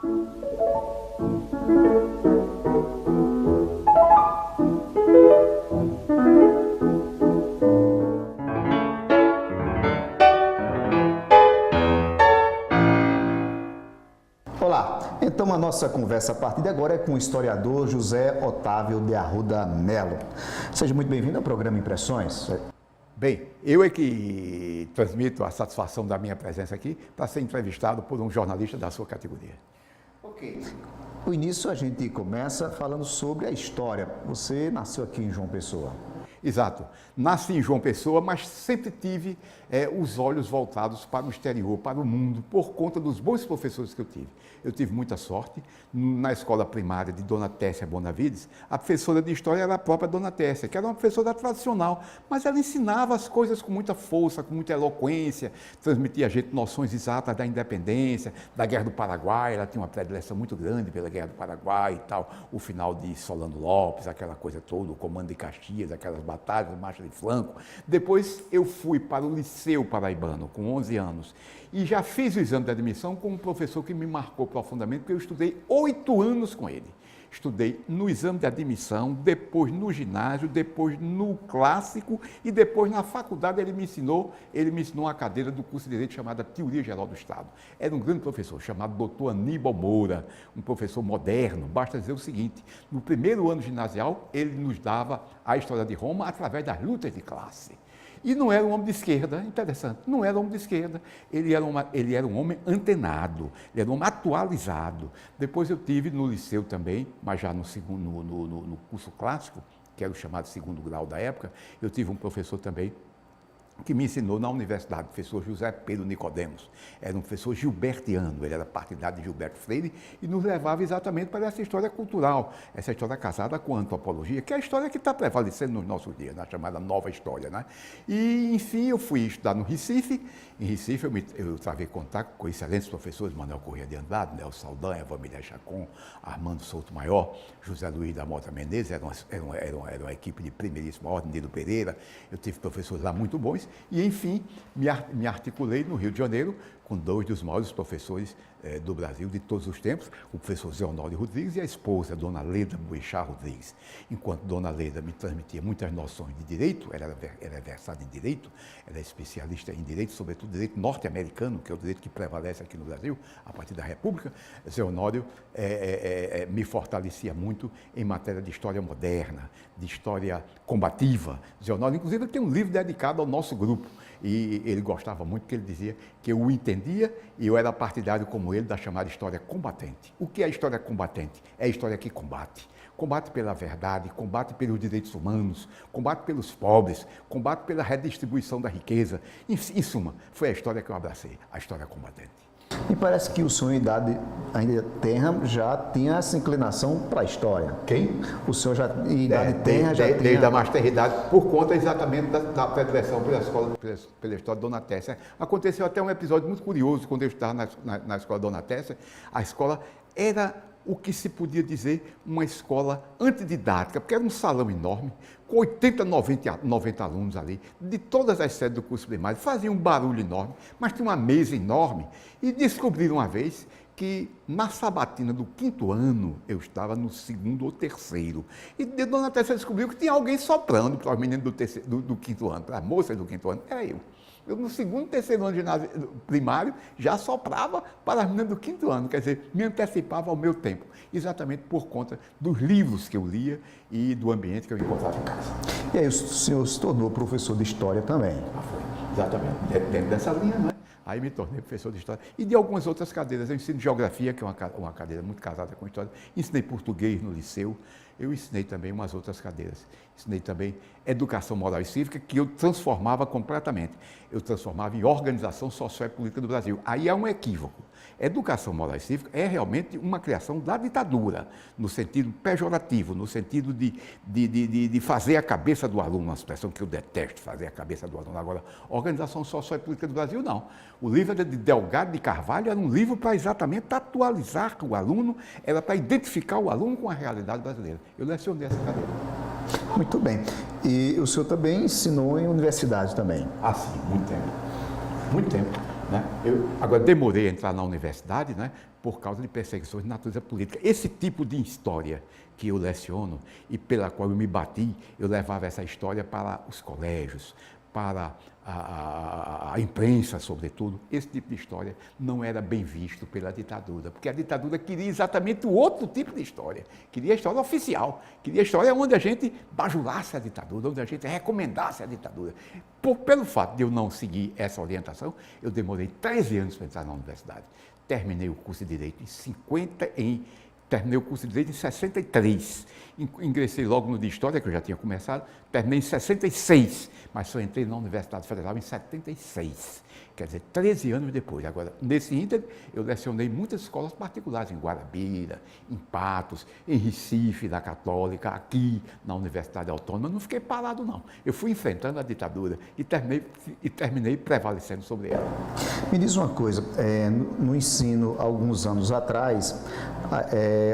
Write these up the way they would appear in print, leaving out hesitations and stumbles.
Olá, então a nossa conversa a partir de agora é com o historiador José Otávio de Arruda Melo. Seja muito bem-vindo ao programa Impressões. Bem, eu é que transmito a satisfação da minha presença aqui para ser entrevistado por um jornalista da sua categoria. Ok. O início a gente começa falando sobre a história. Você nasceu aqui em João Pessoa. Exato. Nasci em João Pessoa, mas sempre tive os olhos voltados para o exterior, para o mundo, por conta dos bons professores que eu tive. Eu tive muita sorte. Na escola primária de Dona Tessia Bonavides, a professora de História era a própria Dona Tessia, que era uma professora tradicional, mas ela ensinava as coisas com muita força, com muita eloquência, transmitia a gente noções exatas da independência, da Guerra do Paraguai. Ela tinha uma predileção muito grande pela Guerra do Paraguai e tal, o final de Solano Lopes, aquela coisa toda, o comando de Caxias, aquelas batalhas, marcha de flanco. Depois eu fui para o Liceu Paraibano, com 11 anos, e já fiz o exame de admissão com um professor que me marcou profundamente, porque eu estudei 8 anos com ele. Estudei no exame de admissão, depois no ginásio, depois no clássico e depois na faculdade ele me ensinou uma cadeira do curso de Direito chamada Teoria Geral do Estado. Era um grande professor chamado Dr. Aníbal Moura, um professor moderno. Basta dizer o seguinte, no primeiro ano ginasial ele nos dava a história de Roma através das lutas de classe. E não era um homem de esquerda, interessante, não era um homem de esquerda, ele era um homem antenado, ele era um homem atualizado. Depois eu tive no liceu também, mas já no curso clássico, que era o chamado segundo grau da época, eu tive um professor também que me ensinou na universidade, o professor José Pedro Nicodemos. Era um professor gilbertiano, ele era partidário de Gilberto Freire e nos levava exatamente para essa história cultural, essa história casada com a antropologia, que é a história que está prevalecendo nos nossos dias, na chamada nova história, né? E, enfim, eu fui estudar no Recife. Em Recife eu travei contato com excelentes professores, Manuel Corrêa de Andrade, Nelson Saldanha, Vamília Chacon, Armando Souto Maior, José Luiz da Mota Menezes, era uma equipe de primeiríssima ordem, Nilo Pereira. Eu tive professores lá muito bons. E, enfim, me articulei no Rio de Janeiro com 2 dos maiores professores do Brasil de todos os tempos, o professor Zé Honório Rodrigues e a esposa, Dona Leda Boechat Rodrigues. Enquanto Dona Leda me transmitia muitas noções de direito, ela era versada em direito, ela é especialista em direito, sobretudo direito norte-americano, que é o direito que prevalece aqui no Brasil, a partir da República. Zé Honório me fortalecia muito em matéria de história moderna, de história combativa. Zé Honório, inclusive, tem um livro dedicado ao nosso grupo, e ele gostava muito, porque ele dizia que eu o entendia e eu era partidário como ele da chamada história combatente. O que é a história combatente? É a história que combate. Combate pela verdade, combate pelos direitos humanos, combate pelos pobres, combate pela redistribuição da riqueza. Em suma, foi a história que eu abracei, a história combatente. E parece que o senhor, em idade ainda tenra, já tinha essa inclinação para a história. Quem? O senhor já, em idade tenra, já tinha... Desde a mais tenra idade, por conta exatamente da predileção pela história de Dona Tessia. Aconteceu até um episódio muito curioso, quando eu estava na escola Dona Tessia. A escola era o que se podia dizer uma escola antididática, porque era um salão enorme, com 80, 90 alunos ali, de todas as sedes do curso primário, fazia um barulho enorme, mas tinha uma mesa enorme, e descobriram uma vez que na sabatina do 5º ano, eu estava no 2º ou 3º, e Dona Tessia descobriu que tinha alguém soprando para os meninos do 5º ano, para as moças do 5º ano, era eu. Eu, no 2º, 3º ano de ginásio primário, já soprava para as meninas do 5º ano, quer dizer, me antecipava ao meu tempo, exatamente por conta dos livros que eu lia e do ambiente que eu encontrava em casa. E aí o senhor se tornou professor de História também. Foi, exatamente, dentro dessa linha, não é? Aí me tornei professor de História e de algumas outras cadeiras. Eu ensino Geografia, que é uma cadeira muito casada com História, ensinei Português no liceu, eu ensinei também umas outras cadeiras. Ensinei também Educação Moral e Cívica, que eu transformava completamente. Eu transformava em Organização Social e Política do Brasil. Aí há um equívoco. Educação Moral e Cívica é realmente uma criação da ditadura, no sentido pejorativo, no sentido de fazer a cabeça do aluno, uma expressão que eu detesto, fazer a cabeça do aluno. Agora, Organização Social e Política do Brasil, não. O livro era de Delgado de Carvalho, era um livro para exatamente atualizar o aluno, era para identificar o aluno com a realidade brasileira. Eu lecionei essa cadeira. Muito bem. E o senhor também ensinou em universidade também? Ah, sim, muito tempo. Muito tempo. Né? Eu agora demorei a entrar na universidade, né? por causa de perseguições de natureza política. Esse tipo de história que eu leciono e pela qual eu me bati, eu levava essa história para os colégios, para a imprensa, sobretudo. Esse tipo de história não era bem visto pela ditadura, porque a ditadura queria exatamente o outro tipo de história. Queria a história oficial, queria a história onde a gente bajulasse a ditadura, onde a gente recomendasse a ditadura. Pelo fato de eu não seguir essa orientação, eu demorei 13 anos para entrar na universidade. Terminei o curso de Direito Terminei o curso de Direito em 63. Ingressei logo no de História, que eu já tinha começado. Terminei em 66, mas só entrei na Universidade Federal em 76. Quer dizer, 13 anos depois. Agora, nesse ínterim, eu lecionei em muitas escolas particulares, em Guarabira, em Patos, em Recife, da Católica, aqui na Universidade Autônoma. Não fiquei parado, não. Eu fui enfrentando a ditadura e terminei prevalecendo sobre ela. Me diz uma coisa, no ensino, alguns anos atrás,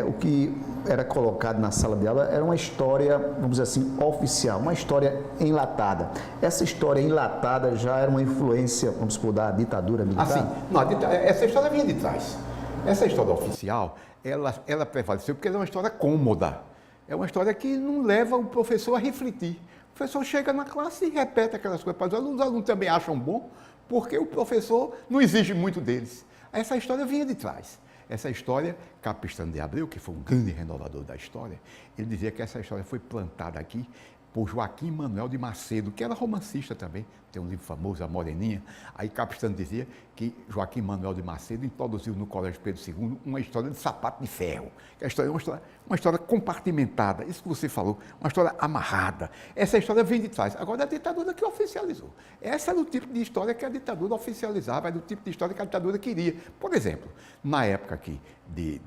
o que era colocado na sala de aula era uma história, vamos dizer assim, oficial, uma história enlatada. Essa história enlatada já era uma influência, vamos supor, da ditadura militar? Assim, não, essa história vinha de trás. Essa história oficial, ela prevaleceu porque ela é uma história cômoda. É uma história que não leva o professor a refletir. O professor chega na classe e repete aquelas coisas para os alunos também acham bom, porque o professor não exige muito deles. Essa história vinha de trás. Essa história, Capistrano de Abreu, que foi um grande renovador da história, ele dizia que essa história foi plantada aqui por Joaquim Manuel de Macedo, que era romancista também, tem um livro famoso, A Moreninha. Aí Capistrano dizia que Joaquim Manuel de Macedo introduziu no Colégio Pedro II uma história de sapato de ferro. A história é uma história compartimentada, isso que você falou, uma história amarrada. Essa história vem de trás. Agora, é a ditadura que oficializou. Essa era o tipo de história que a ditadura oficializava, era o tipo de história que a ditadura queria. Por exemplo, na época aqui de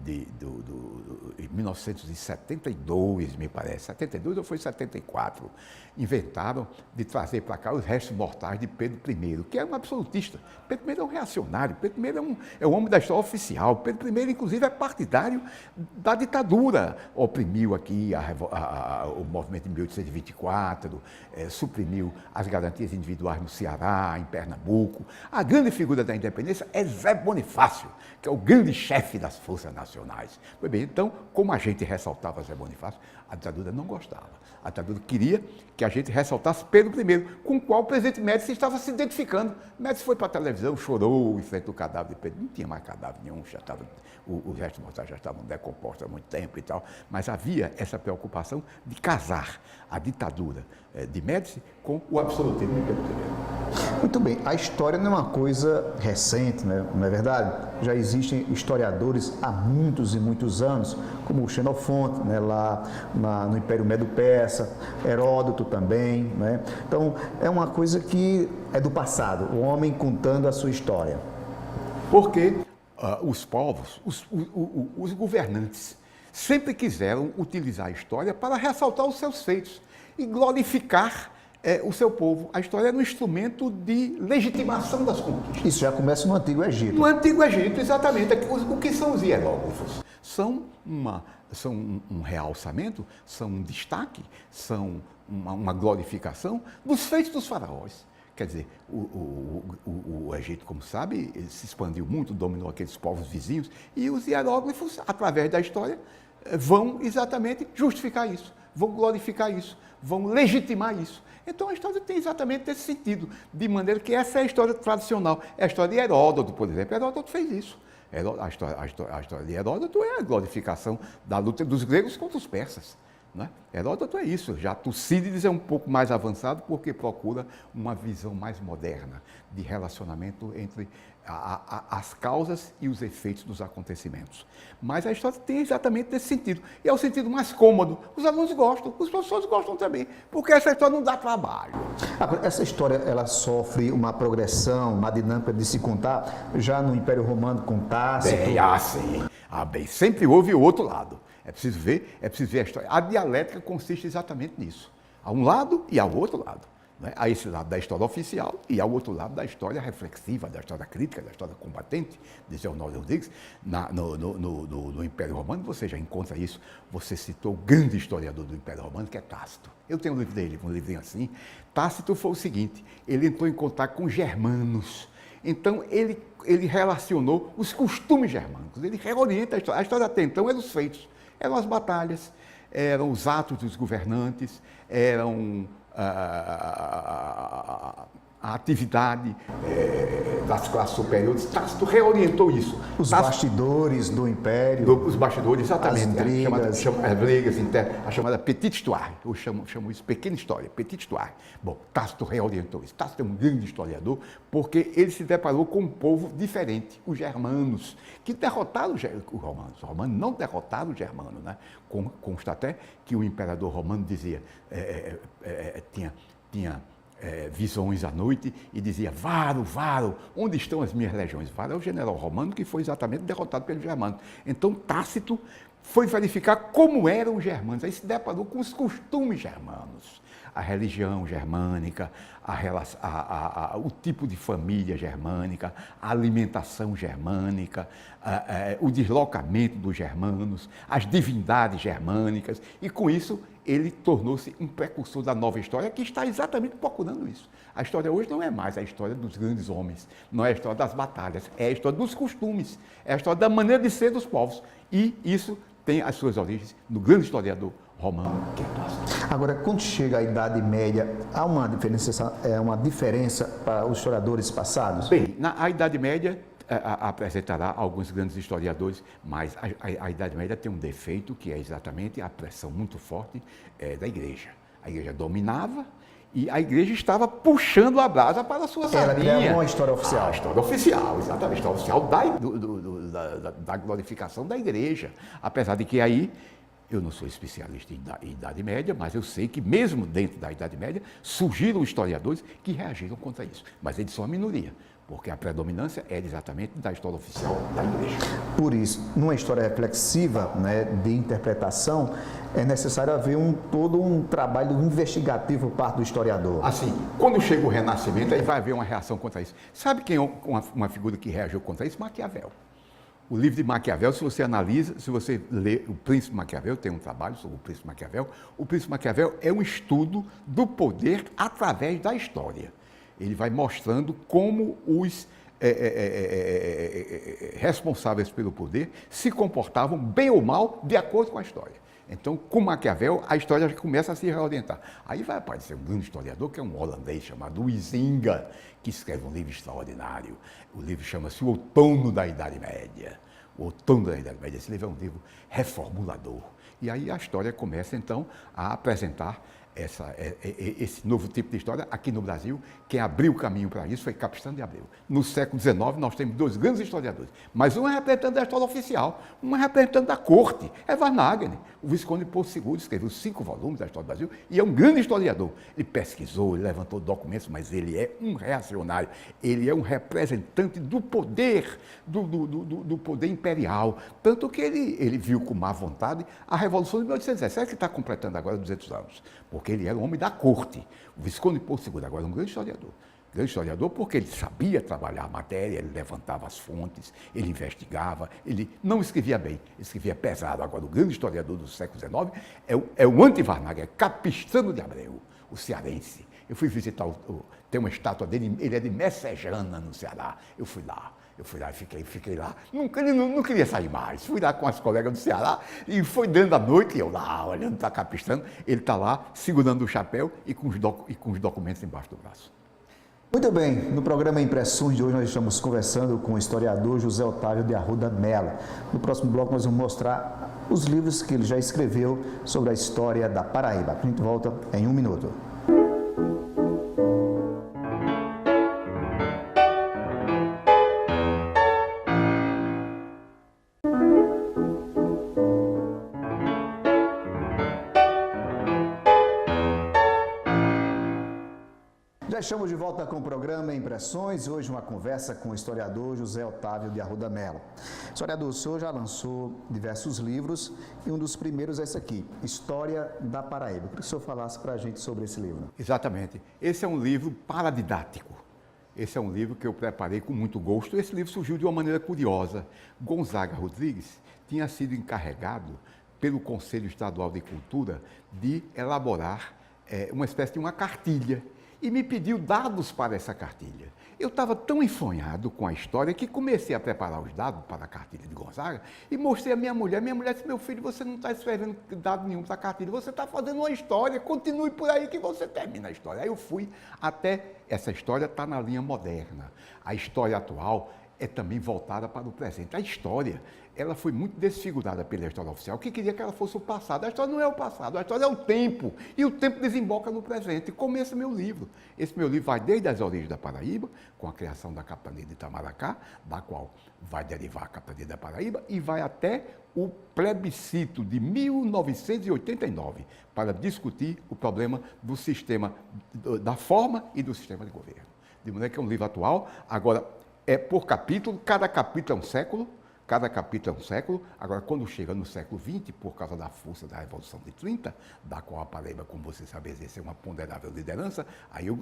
1972, me parece, 72 ou foi 74, inventaram de trazer para cá os restos mortais de Pedro I, que era um absolutista. Pedro I é um reacionário, Pedro I é um homem da história oficial. Pedro I, inclusive, é partidário da ditadura. Oprimiu aqui o movimento de 1824, suprimiu as garantias individuais no Ceará, em Pernambuco. A grande figura da independência é Zé Bonifácio, que é o grande chefe das Forças Nacionais. Pois bem, então, como a gente ressaltava Zé Bonifácio, a ditadura não gostava. A ditadura queria que a gente ressaltasse Pedro I, com o qual o presidente Médici estava se identificando. Médici foi para a televisão, chorou em frente ao cadáver de Pedro. Não tinha mais cadáver nenhum, os restos mortais já estavam decompostos há muito tempo e tal. Mas havia essa preocupação de casar a ditadura de Médici com o absolutismo de Pedro I. Muito bem, a história não é uma coisa recente, né? Não é verdade? Já existem historiadores há muitos e muitos anos, como o Xenofonte, né? Lá no Império Medo-Persa, Heródoto também, né? Então, é uma coisa que é do passado, o homem contando a sua história. Porque os povos, os governantes, sempre quiseram utilizar a história para ressaltar os seus feitos e glorificar o seu povo. A história era um instrumento de legitimação das conquistas. Isso já começa no Antigo Egito. No Antigo Egito, exatamente. O que são os hieróglifos? São um realçamento, são um destaque, são uma glorificação dos feitos dos faraós. Quer dizer, o Egito, como sabe, se expandiu muito, dominou aqueles povos vizinhos, e os hieróglifos, através da história, vão exatamente justificar isso, vão glorificar isso, vão legitimar isso. Então a história tem exatamente esse sentido, de maneira que essa é a história tradicional. É a história de Heródoto, por exemplo. Heródoto fez isso. A história de Heródoto é a glorificação da luta dos gregos contra os persas. Né? Heródoto é isso, já Tucídides é um pouco mais avançado porque procura uma visão mais moderna de relacionamento entre as causas e os efeitos dos acontecimentos. Mas a história tem exatamente esse sentido, e é o sentido mais cômodo. Os alunos gostam, os professores gostam também, porque essa história não dá trabalho. Essa história, ela sofre uma progressão, uma dinâmica de se contar, já no Império Romano com Tácito? Bem, sempre houve o outro lado. É preciso ver a história. A dialética consiste exatamente nisso. Há um lado e há o outro lado. Né? Há esse lado da história oficial e há o outro lado da história reflexiva, da história crítica, da história combatente, dizia o Honório Rodrigues. No Império Romano você já encontra isso. Você citou o grande historiador do Império Romano, que é Tácito. Eu tenho um livro dele, um livrinho assim. Tácito foi o seguinte, ele entrou em contato com germanos. Então, ele relacionou os costumes germânicos, ele reorienta a história. A história até então eram os feitos, eram as batalhas, eram os atos dos governantes, eram a atividade das classes superiores. Tácito reorientou isso. Os bastidores do Império. Os bastidores, exatamente. As brigas. As brigas internas, a chamada Petite Histoire. Eu chamo isso pequena história, Petite Histoire. Bom, Tácito reorientou isso. Tácito é um grande historiador porque ele se deparou com um povo diferente, os germanos, que derrotaram os romanos. Os romanos não derrotaram os germanos, né? Consta até que o imperador romano dizia, tinha visões à noite e dizia: Varo, Varo, onde estão as minhas legiões? Varo é o general romano que foi exatamente derrotado pelos germanos. Então Tácito foi verificar como eram os germanos, aí se deparou com os costumes germanos, a religião germânica, o tipo de família germânica, a alimentação germânica, o deslocamento dos germanos, as divindades germânicas, e com isso ele tornou-se um precursor da nova história que está exatamente procurando isso. A história hoje não é mais a história dos grandes homens, não é a história das batalhas, é a história dos costumes, é a história da maneira de ser dos povos. E isso tem as suas origens no grande historiador romano, que é Tácito. Agora, quando chega a Idade Média, há uma diferença para os historiadores passados? Bem, a Idade Média apresentará alguns grandes historiadores, mas a Idade Média tem um defeito que é exatamente a pressão muito forte da Igreja. A Igreja dominava e a Igreja estava puxando a brasa para a sua sardinha. Ela criava uma história oficial. A história oficial, exatamente. A história oficial da glorificação da Igreja. Apesar de que aí, eu não sou especialista em Idade Média, mas eu sei que mesmo dentro da Idade Média surgiram historiadores que reagiram contra isso. Mas eles são a minoria, porque a predominância era exatamente da história oficial da Igreja. Por isso, numa história reflexiva, né, de interpretação, é necessário haver todo um trabalho investigativo por parte do historiador. Assim, quando chega o Renascimento, aí vai haver uma reação contra isso. Sabe quem é uma figura que reagiu contra isso? Maquiavel. O livro de Maquiavel, se você analisa, se você lê o Príncipe Maquiavel, tem um trabalho sobre o Príncipe Maquiavel, o Príncipe Maquiavel é um estudo do poder através da história. Ele vai mostrando como os responsáveis pelo poder se comportavam bem ou mal de acordo com a história. Então, com Maquiavel, a história já começa a se reorientar. Aí vai aparecer um grande historiador, que é um holandês chamado Huizinga, que escreve um livro extraordinário. O livro chama-se O Outono da Idade Média. O Outono da Idade Média. Esse livro é um livro reformulador. E aí a história começa, então, a apresentar esse novo tipo de história aqui no Brasil. Quem abriu o caminho para isso foi Capistrano de Abreu. No século XIX, nós temos dois grandes historiadores, mas um é representante da história oficial, um é representante da corte, é Varnhagen. O Visconde Porto Seguro escreveu 5 volumes da história do Brasil e é um grande historiador. Ele pesquisou, ele levantou documentos, mas ele é um reacionário, ele é um representante do poder, do poder imperial. Tanto que ele viu com má vontade a Revolução de 1817, que está completando agora 200 anos. Porque ele era um homem da corte. O Visconde Porto Seguro agora é um grande historiador. Grande historiador porque ele sabia trabalhar a matéria, ele levantava as fontes, ele investigava, ele não escrevia bem, ele escrevia pesado. Agora, o grande historiador do século XIX é o anti-Varnhagen, é Capistrano de Abreu, o cearense. Eu fui visitar, tem uma estátua dele, ele é de Messejana, no Ceará. Eu fui lá e fiquei lá. Não queria sair mais. Fui lá com as colegas do Ceará e foi dentro da noite, e eu lá, olhando para Capistrano, ele está lá, segurando o chapéu e com os documentos embaixo do braço. Muito bem, no programa Impressões de hoje nós estamos conversando com o historiador José Otávio de Arruda Mello. No próximo bloco nós vamos mostrar os livros que ele já escreveu sobre a história da Paraíba. A gente volta em 1 minuto. Já estamos de volta com o programa Impressões, hoje uma conversa com o historiador José Otávio de Arruda Mello. Historiador, o senhor já lançou diversos livros e um dos primeiros é esse aqui, História da Paraíba. Eu queria que o senhor falasse para a gente sobre esse livro. Exatamente. Esse é um livro paradidático. Esse é um livro que eu preparei com muito gosto. Esse livro surgiu de uma maneira curiosa. Gonzaga Rodrigues tinha sido encarregado pelo Conselho Estadual de Cultura de elaborar uma espécie de uma cartilha. e me pediu dados para essa cartilha. Eu estava tão enfonhado com a história que comecei a preparar os dados para a cartilha de Gonzaga e mostrei à minha mulher. Minha mulher disse, meu filho, você não está escrevendo dado nenhum para a cartilha, você está fazendo uma história, continue por aí que você termina a história. Aí eu fui até, essa história está na linha moderna. A história atual é também voltada para o presente. A história, ela foi muito desfigurada pela história oficial, que queria que ela fosse o passado. A história não é o passado, a história é o tempo. E o tempo desemboca no presente, como esse meu livro. Esse meu livro vai desde as origens da Paraíba, com a criação da capitania de Itamaracá, da qual vai derivar a capitania da Paraíba, e vai até o plebiscito de 1989, para discutir o problema do sistema, da forma e do sistema de governo. De maneira que é um livro atual, agora é por capítulo, cada capítulo é um século, agora quando chega no século XX, por causa da força da Revolução de 30, da qual a Paraíba, como você sabe, exerceu uma ponderável liderança, aí eu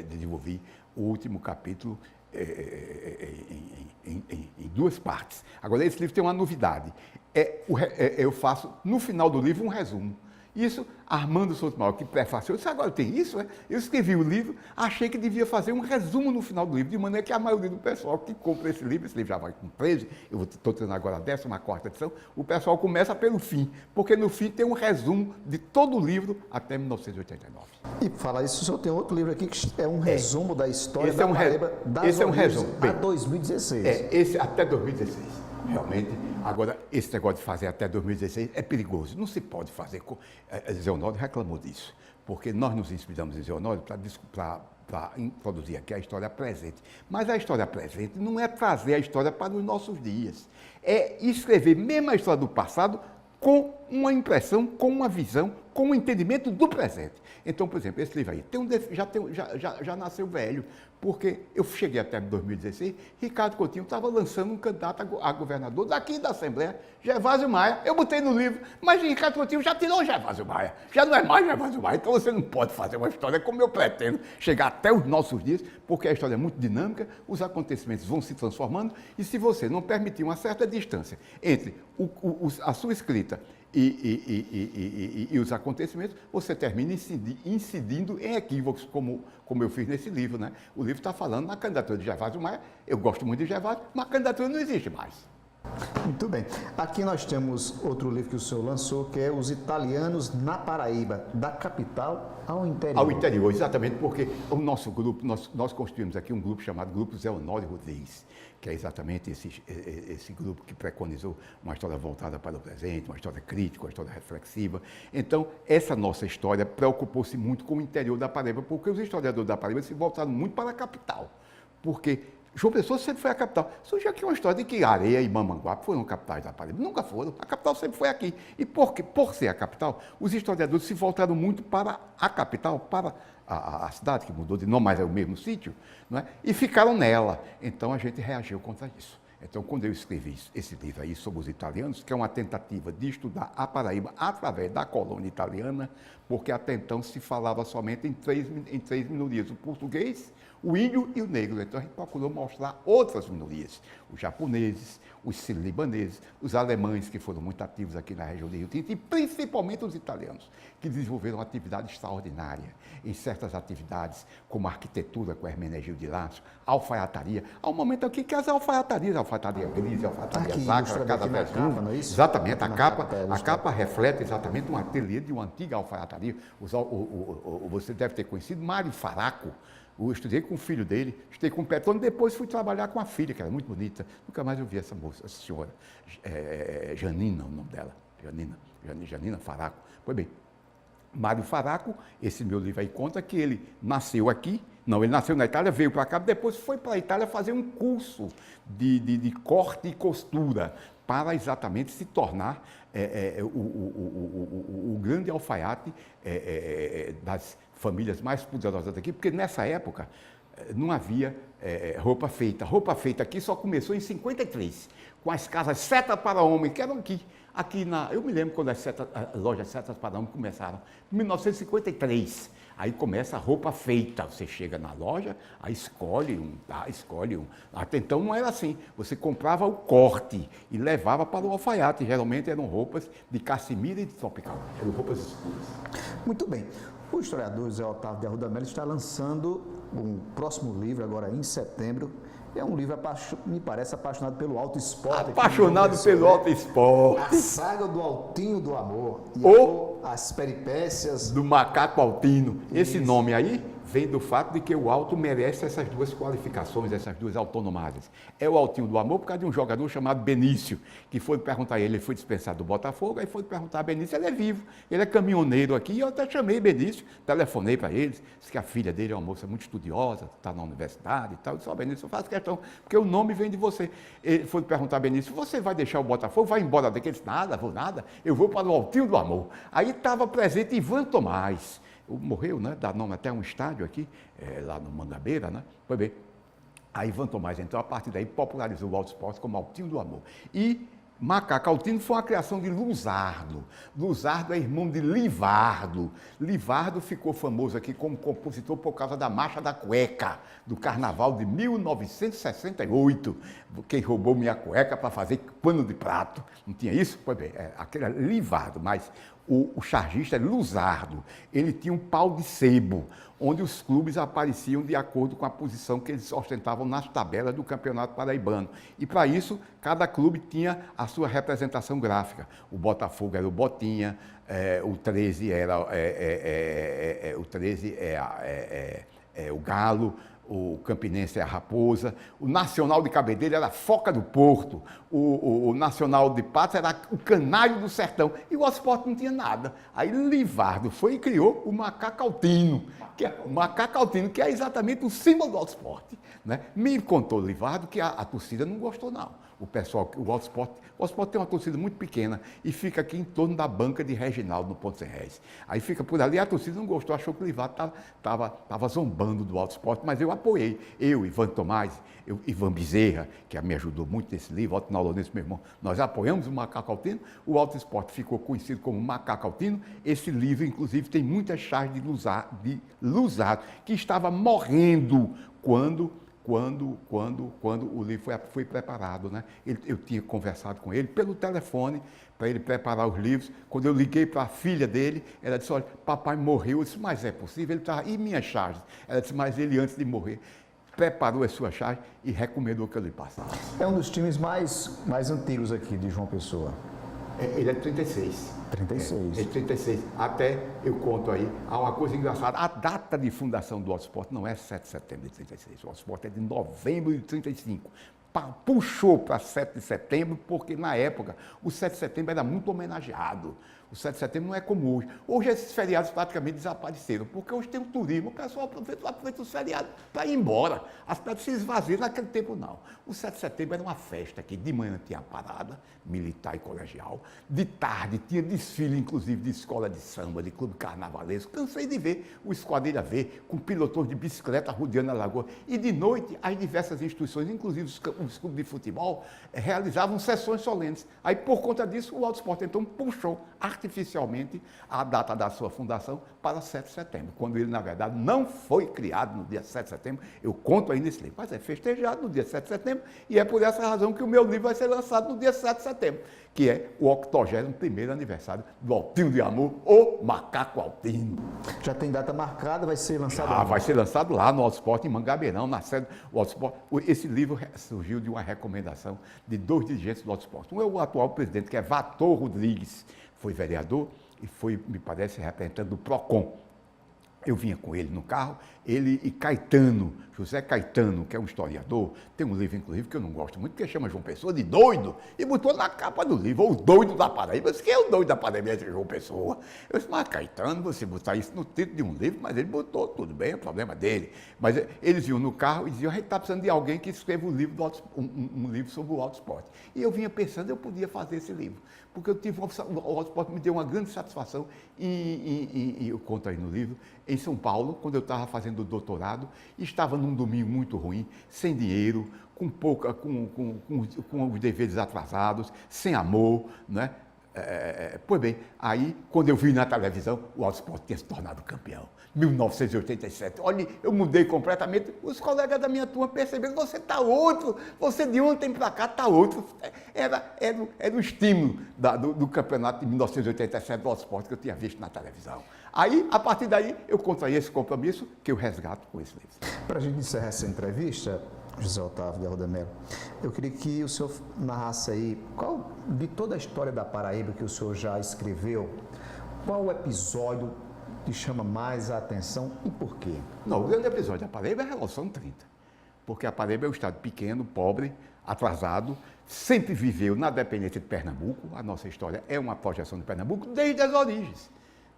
desenvolvi o último capítulo em duas partes. Agora, esse livro tem uma novidade, eu faço no final do livro um resumo. Isso, Armando Souto Mauro, que prefaciou, disse, agora tem isso, Eu escrevi o livro, achei que devia fazer um resumo no final do livro, de maneira que a maioria do pessoal que compra esse livro já vai com 13, eu estou tendo agora a 14ª edição, o pessoal começa pelo fim, porque no fim tem um resumo de todo o livro até 1989. E para falar isso, o senhor tem outro livro aqui que é um resumo da história da Paraíba das origens a 2016. Esse até 2016, realmente. Agora, esse negócio de fazer até 2016 é perigoso. Não se pode fazer. Zé Honório reclamou disso, porque nós nos inspiramos em Zé Honório para introduzir aqui a história presente. Mas a história presente não é trazer a história para os nossos dias. É escrever mesmo a história do passado com uma impressão, com uma visão, com um entendimento do presente. Então, por exemplo, esse livro aí já nasceu velho, porque eu cheguei até 2016, Ricardo Coutinho estava lançando um candidato a governador daqui da Assembleia, Gervásio Maia. Eu botei no livro, mas Ricardo Coutinho já tirou Gervásio Maia, já não é mais Gervásio Maia, então você não pode fazer uma história como eu pretendo, chegar até os nossos dias, porque a história é muito dinâmica, os acontecimentos vão se transformando, e se você não permitir uma certa distância entre a sua escrita e os acontecimentos, você termina incidindo em equívocos, como eu fiz nesse livro, né? O livro está falando na candidatura de Gervásio Maia, eu gosto muito de Gervásio, mas a candidatura não existe mais. Muito bem. Aqui nós temos outro livro que o senhor lançou, que é Os Italianos na Paraíba, da capital ao interior. Ao interior, exatamente, porque o nosso grupo, nós construímos aqui um grupo chamado Grupo Zé Honório Rodrigues, que é exatamente esse grupo que preconizou uma história voltada para o presente, uma história crítica, uma história reflexiva. Então, essa nossa história preocupou-se muito com o interior da Paraíba, porque os historiadores da Paraíba se voltaram muito para a capital, porque João Pessoa sempre foi a capital. Surgiu aqui uma história de que Areia e Mamanguape foram capitais da Paraíba. Nunca foram. A capital sempre foi aqui. E por ser a capital, os historiadores se voltaram muito para a capital, para a cidade, que mudou de nome, mas é o mesmo sítio, não é? E ficaram nela. Então, a gente reagiu contra isso. Então, quando eu escrevi esse livro aí sobre os italianos, que é uma tentativa de estudar a Paraíba através da colônia italiana, porque até então se falava somente em três minorias, o português, o índio e o negro. Então, a gente procurou mostrar outras minorias, os japoneses, os sírio-libaneses, os alemães, que foram muito ativos aqui na região de Rio Tinto, e principalmente os italianos, que desenvolveram uma atividade extraordinária em certas atividades, como a arquitetura com Hermenegildo de Lasso, alfaiataria. Há um momento aqui que as alfaiatarias, a alfaiataria gris, a alfaiataria sacra, cada vez não é isso? Exatamente, a capa reflete exatamente um ateliê de uma antiga alfaiataria. Você deve ter conhecido Mário Faraco. Eu estudei com o filho dele, estudei com o Petrônio, depois fui trabalhar com a filha, que era muito bonita. Nunca mais eu vi essa moça, essa senhora. Janina, o nome dela. Janina Faraco. Pois bem, Mário Faraco, esse meu livro aí conta que ele nasceu aqui, ele nasceu na Itália, veio para cá, depois foi para a Itália fazer um curso de corte e costura, para exatamente se tornar o grande alfaiate das famílias mais poderosas daqui, porque nessa época não havia roupa feita. Roupa feita aqui só começou em 53, com as casas Seta para Homem, que eram aqui. Eu me lembro quando as lojas Setas para Homem começaram, em 1953. Aí começa a roupa feita, você chega na loja, aí escolhe um. Até então não era assim, você comprava o corte e levava para o alfaiate. Geralmente eram roupas de caçemira e de tropical, eram roupas escuras. Muito bem. O historiador Zé Otávio de Arruda Melo está lançando um próximo livro agora em setembro. É um livro, me parece, apaixonado pelo alto esporte. Apaixonado pelo alto esporte. A saga do Altinho do Amor. Ou as peripécias do macaco altino. Esse nome aí vem do fato de que o alto merece essas duas qualificações, essas duas autonomadas. É o Altinho do Amor por causa de um jogador chamado Benício, que foi perguntar a ele, ele foi dispensado do Botafogo, aí foi perguntar a Benício, ele é vivo, ele é caminhoneiro aqui, e eu até chamei Benício, telefonei para eles, disse que a filha dele é uma moça muito estudiosa, está na universidade e tal, eu disse, ó Benício, eu faço questão, porque o nome vem de você. Ele foi perguntar a Benício, você vai deixar o Botafogo, vai embora daqui? Ele disse, nada, vou nada, eu vou para o Altinho do Amor. Aí estava presente Ivan Tomás, morreu, né? Dá nome até um estádio aqui, lá no Mangabeira, né? Foi bem. Aí Ivan Tomás, então, a partir daí, popularizou o Alto Esporte como Altinho do Amor. E Macaco Altino foi uma criação de Luzardo. Luzardo é irmão de Livardo. Livardo ficou famoso aqui como compositor por causa da Marcha da Cueca, do Carnaval de 1968. Quem roubou minha cueca para fazer pano de prato. Não tinha isso? Pois bem, aquele era Livardo, mas o chargista é Luzardo. Ele tinha um pau de sebo, onde os clubes apareciam de acordo com a posição que eles ostentavam nas tabelas do Campeonato Paraibano. E, para isso, cada clube tinha a sua representação gráfica. O Botafogo era o Botinha, o 13 era o Galo, o Campinense é a Raposa, o Nacional de Cabedelo era a Foca do Porto, o Nacional de Patos era o Canário do Sertão, e o Alto Esporte não tinha nada. Aí Livardo foi e criou o Macaco Altino, que é exatamente o símbolo do Alto Esporte, né? Me contou Livardo que a torcida não gostou, não. O Alto Esporte tem uma torcida muito pequena e fica aqui em torno da banca de Reginaldo, no Ponto Sem Réis. Aí fica por ali, a torcida não gostou, achou que o Livardo estava zombando do Alto Esporte, mas eu apoiei. Eu, Ivan Tomás, Ivan Bezerra, que me ajudou muito nesse livro, Otto Naulodense, meu irmão, nós apoiamos o Macaco Altino, o Alto Esporte ficou conhecido como Macaco Altino. Esse livro, inclusive, tem muitas charges de Luzardo, que estava morrendo quando o livro foi preparado, né? Eu tinha conversado com ele pelo telefone para ele preparar os livros. Quando eu liguei para a filha dele, ela disse, olha, papai morreu. Eu disse, mas é possível? Ele estava, e minhas charges? Ela disse, mas ele antes de morrer preparou as suas charges e recomendou que eu lhe passasse. É um dos times mais antigos aqui de João Pessoa. Ele é de 36. 36. É de 36. Até eu conto aí, há uma coisa engraçada. A data de fundação do Alto Esporte não é 7 de setembro de 36. O Alto Esporte é de novembro de 35. Puxou para 7 de setembro, porque na época o 7 de setembro era muito homenageado. O 7 de setembro não é como hoje. Hoje esses feriados praticamente desapareceram, porque hoje tem o turismo, o pessoal aproveita os feriados para ir embora. A cidade se esvazia, naquele tempo não. O 7 de setembro era uma festa que de manhã tinha parada militar e colegial, de tarde tinha desfile, inclusive, de escola de samba, de clube carnavalesco. Cansei de ver o Esquadrilha V, com pilotões de bicicleta rodeando a lagoa. E de noite, as diversas instituições, inclusive os clubes de futebol, realizavam sessões solenes. Aí, por conta disso, o Alto Esporte, então, puxou artificialmente a data da sua fundação para 7 de setembro, quando ele, na verdade, não foi criado no dia 7 de setembro. Eu conto aí nesse livro, mas é festejado no dia 7 de setembro, e é por essa razão que o meu livro vai ser lançado no dia 7 de setembro, que é o 81º aniversário do Altinho de Amor, o Macaco Altino. Já tem data marcada, vai ser lançado? Vai ser lançado lá no Alto Esporte, em Mangabeirão, na sede do Alto Esporte. Esse livro surgiu de uma recomendação de 2 dirigentes do Alto Esporte. Um é o atual presidente, que é Vator Rodrigues, foi vereador e foi, me parece, representante do PROCON. Eu vinha com ele no carro, ele e Caetano, José Caetano, que é um historiador, tem um livro, inclusive, que eu não gosto muito, que chama João Pessoa de Doido, e botou na capa do livro, o Doido da Paraíba. Eu disse, quem é o Doido da Paraíba? É João Pessoa. Eu disse, mas Caetano, você botar isso no título de um livro, mas ele botou, tudo bem, é problema dele. Mas eles iam no carro e diziam, a gente está precisando de alguém que escreva um livro, um livro sobre o Alto Esporte. E eu vinha pensando, eu podia fazer esse livro, porque o Alto Esporte me deu uma grande satisfação, e eu conto aí no livro, em São Paulo, quando eu estava fazendo o doutorado, estava num domingo muito ruim, sem dinheiro, com os deveres atrasados, sem amor, né? Pois bem, aí quando eu vi na televisão, o Alto Esporte tinha se tornado campeão. 1987. Olha, eu mudei completamente. Os colegas da minha turma perceberam, você está outro, você de ontem para cá está outro. Era o estímulo do campeonato de 1987 do Alto Esporte que eu tinha visto na televisão. Aí, a partir daí, eu contraí esse compromisso que eu resgato com esse livro. Para a gente encerrar essa entrevista, José Otávio de Arruda Melo, eu queria que o senhor narrasse aí, de toda a história da Paraíba que o senhor já escreveu, qual o episódio te chama mais a atenção e por quê? Não, o grande episódio da Paraíba é a Revolução 30, porque a Paraíba é um estado pequeno, pobre, atrasado, sempre viveu na dependência de Pernambuco, a nossa história é uma projeção de Pernambuco desde as origens.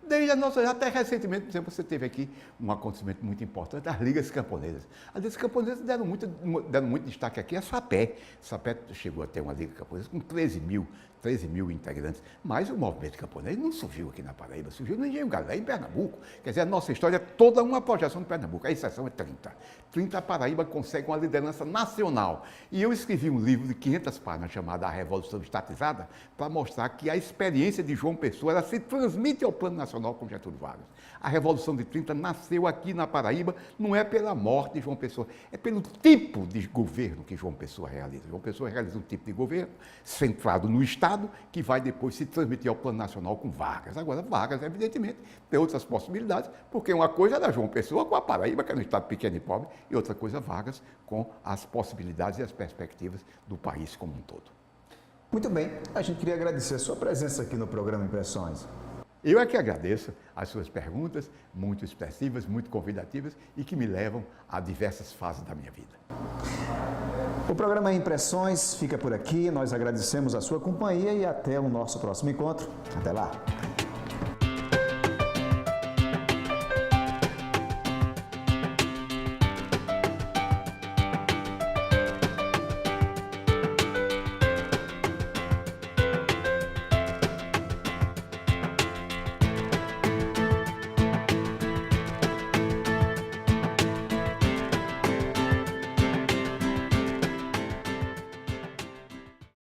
Desde a nossa, até recentemente, por exemplo, você teve aqui um acontecimento muito importante, as Ligas Camponesas. As Ligas Camponesas deram muito destaque aqui a SAPé. SAPé chegou a ter uma Liga Camponesa com 13 mil integrantes, mas o movimento camponês não surgiu aqui na Paraíba, surgiu no Engenho Galé, em Pernambuco. Quer dizer, a nossa história é toda uma projeção de Pernambuco, a exceção é 30. 30 a Paraíba consegue uma liderança nacional. E eu escrevi um livro de 500 páginas chamado A Revolução Estatizada, para mostrar que a experiência de João Pessoa ela se transmite ao plano nacional com Getúlio Vargas. A Revolução de 30 nasceu aqui na Paraíba, não é pela morte de João Pessoa, é pelo tipo de governo que João Pessoa realiza. João Pessoa realiza um tipo de governo centrado no Estado, que vai depois se transmitir ao plano nacional com Vargas. Agora, Vargas, evidentemente, tem outras possibilidades, porque uma coisa era João Pessoa com a Paraíba, que era um estado pequeno e pobre, e outra coisa Vargas com as possibilidades e as perspectivas do país como um todo. Muito bem, a gente queria agradecer a sua presença aqui no programa Impressões. Eu é que agradeço as suas perguntas, muito expressivas, muito convidativas e que me levam a diversas fases da minha vida. O programa Impressões fica por aqui, nós agradecemos a sua companhia e até o nosso próximo encontro. Até lá!